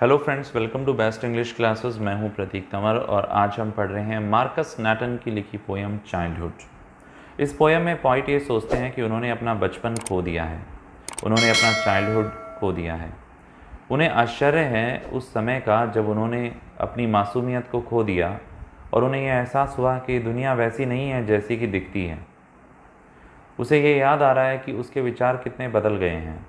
Hello friends, welcome to best English classes. मैं हूं प्रतीक तंवर और आज हम पढ़ रहे हैं मार्कस नैटन की लिखी पोयम चाइल्डहुड। इस पोयम में पॉइंट ये सोचते हैं कि उन्होंने अपना बचपन खो दिया है, उन्होंने अपना चाइल्डहुड खो दिया है। उन्हें आश्चर्य है उस समय का जब उन्होंने अपनी मासूमियत को खो दिया और उन्हें यह एहसास हुआ कि दुनिया वैसी नहीं है जैसी कि दिखती है। उसे ये याद आ रहा है कि उसके विचार कितने बदल गए हैं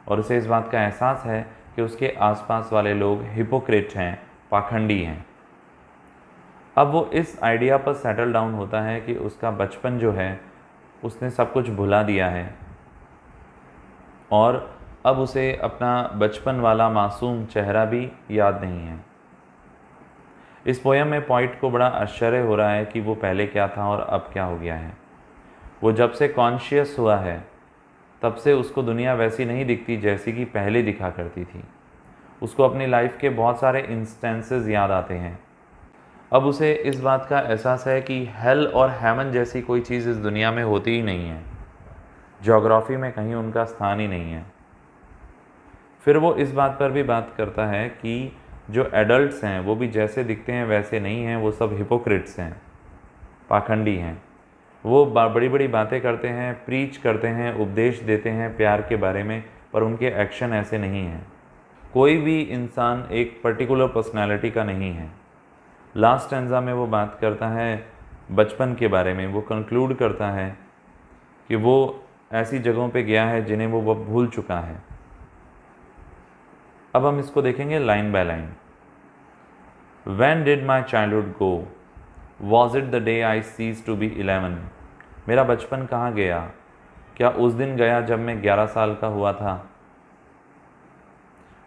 और उसे इस बात का एहसास है कि उसके आसपास वाले लोग हिपोक्रेट हैं, पाखंडी हैं। अब वो इस आइडिया पर सेटल डाउन होता है कि उसका बचपन जो है उसने सब कुछ भुला दिया है और अब उसे अपना बचपन वाला मासूम चेहरा भी याद नहीं है। इस पोयम में पॉइंट को बड़ा आश्चर्य हो रहा है कि वो पहले क्या था और अब क्या हो गया है। वो जब से कॉन्शियस हुआ है तब से उसको दुनिया वैसी नहीं दिखती जैसी कि पहले दिखा करती थी। उसको अपनी लाइफ के बहुत सारे इंस्टेंसेस याद आते हैं। अब उसे इस बात का एहसास है कि हेल और हेवन जैसी कोई चीज़ इस दुनिया में होती ही नहीं है, ज्योग्राफी में कहीं उनका स्थान ही नहीं है। फिर वो इस बात पर भी बात करता है कि जो एडल्ट्स हैं वो भी जैसे दिखते हैं वैसे नहीं हैं, वो सब हिपोक्रिट्स हैं, पाखंडी हैं। वो बड़ी बड़ी बातें करते हैं, प्रीच करते हैं, उपदेश देते हैं प्यार के बारे में, पर उनके एक्शन ऐसे नहीं हैं। कोई भी इंसान एक पर्टिकुलर पर्सनालिटी का नहीं है। लास्ट स्टैंजा में वो बात करता है बचपन के बारे में। वो कंक्लूड करता है कि वो ऐसी जगहों पे गया है जिन्हें वो भूल चुका है। अब हम इसको देखेंगे line by line. When did my childhood go? Was it the day I ceased to be 11? मेरा बचपन कहाँ गया? क्या उस दिन गया जब मैं 11 साल का हुआ था?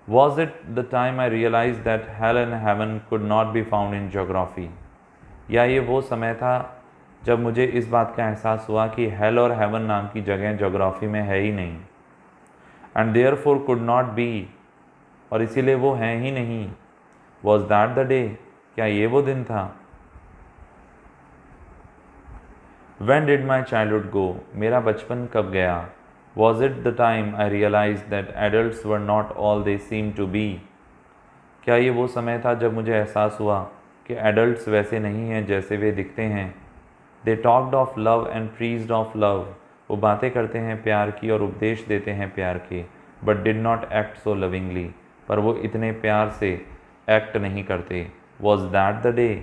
Was it the time I realized that hell and heaven could not be found in geography? या ये वो समय था जब मुझे इस बात का एहसास हुआ कि हेल और हेवन नाम की जगह ज्योग्राफी में है ही नहीं। And therefore could not be, और इसीलिए वो हैं ही नहीं। Was that the day? क्या ये वो दिन था? When did my childhood go? मेरा बचपन कब गया? Was it the time I realized that adults were not all they seem to be? क्या ये वो समय था जब मुझे एहसास हुआ कि एडल्ट्स वैसे नहीं हैं जैसे वे दिखते हैं। They talked of love and preached of love. वो बातें करते हैं प्यार की और उपदेश देते हैं प्यार के, but did not act so lovingly. पर वो इतने प्यार से एक्ट नहीं करते। Was that the day?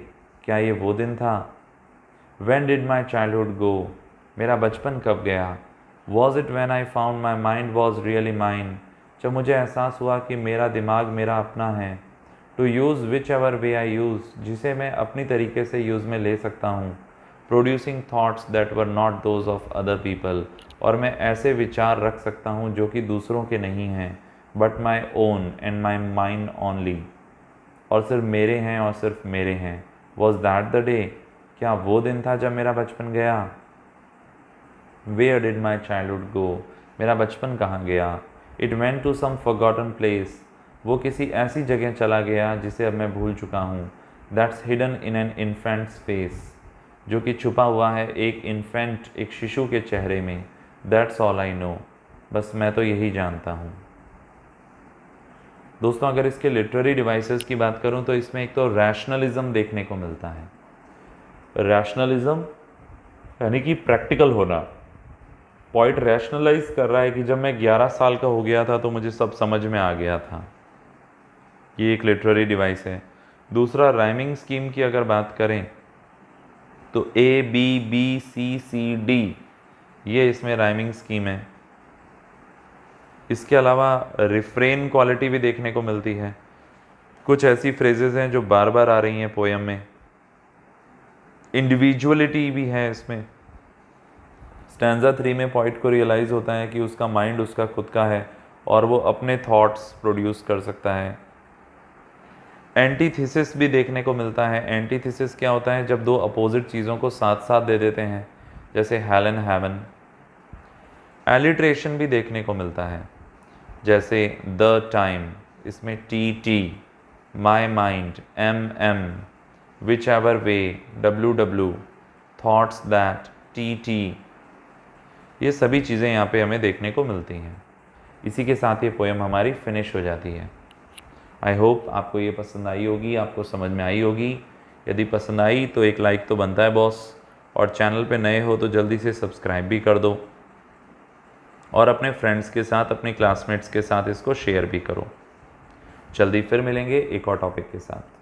क्या ये वो दिन था? When did my childhood go? मेरा बचपन कब गया? Was it when I found my mind was really mine? जब मुझे एहसास हुआ कि मेरा दिमाग मेरा अपना है। To use whichever way I use, जिसे मैं अपनी तरीके से यूज़ में ले सकता हूँ। Producing thoughts that were not those of other people, और मैं ऐसे विचार रख सकता हूँ जो कि दूसरों के नहीं हैं, but my own and my mind only, और सिर्फ मेरे हैं और सिर्फ मेरे हैं। Was that the day? क्या वो दिन था जब मेरा बचपन गया? Where did my childhood go? मेरा बचपन कहाँ गया? It went to some forgotten place. वो किसी ऐसी जगह चला गया जिसे अब मैं भूल चुका हूँ। That's hidden in an infant's face. जो कि छुपा हुआ है एक इन्फेंट, एक शिशु के चेहरे में। That's all I know. बस मैं तो यही जानता हूँ। दोस्तों, अगर इसके लिटरेरी डिवाइसेस की बात करूं तो इसमें एक तो रैशनलिज्म देखने को मिलता है। रैशनलिज्म यानी कि प्रैक्टिकल होना। पॉइंट रैशनलाइज कर रहा है कि जब मैं 11 साल का हो गया था तो मुझे सब समझ में आ गया था। ये एक लिटरेरी डिवाइस है। दूसरा, राइमिंग स्कीम की अगर बात करें तो ABBCCD, ये इसमें राइमिंग स्कीम है। इसके अलावा रिफ्रेन क्वालिटी भी देखने को मिलती है। कुछ ऐसी फ्रेजेस हैं जो बार बार आ रही हैं पोयम में। इंडिविजुअलिटी भी है इसमें। स्टैंजा 3 में पॉइंट को रियलाइज़ होता है कि उसका माइंड उसका खुद का है और वो अपने थॉट्स प्रोड्यूस कर सकता है। एंटीथेसिस भी देखने को मिलता है। एंटीथेसिस क्या होता है? जब दो अपोजिट चीज़ों को साथ साथ दे देते हैं, जैसे हेल एंड हेवन। एलिट्रेशन भी देखने को मिलता है, जैसे द टाइम, इसमें TT, my mind MM, which ever way WW, thoughts that TT। ये सभी चीज़ें यहाँ पे हमें देखने को मिलती हैं। इसी के साथ ये पोएम हमारी फिनिश हो जाती है। आई होप आपको ये पसंद आई होगी, आपको समझ में आई होगी। यदि पसंद आई तो एक लाइक तो बनता है बॉस, और चैनल पे नए हो तो जल्दी से सब्सक्राइब भी कर दो, और अपने फ्रेंड्स के साथ, अपने क्लासमेट्स के साथ इसको शेयर भी करो। जल्दी फिर मिलेंगे एक और टॉपिक के साथ।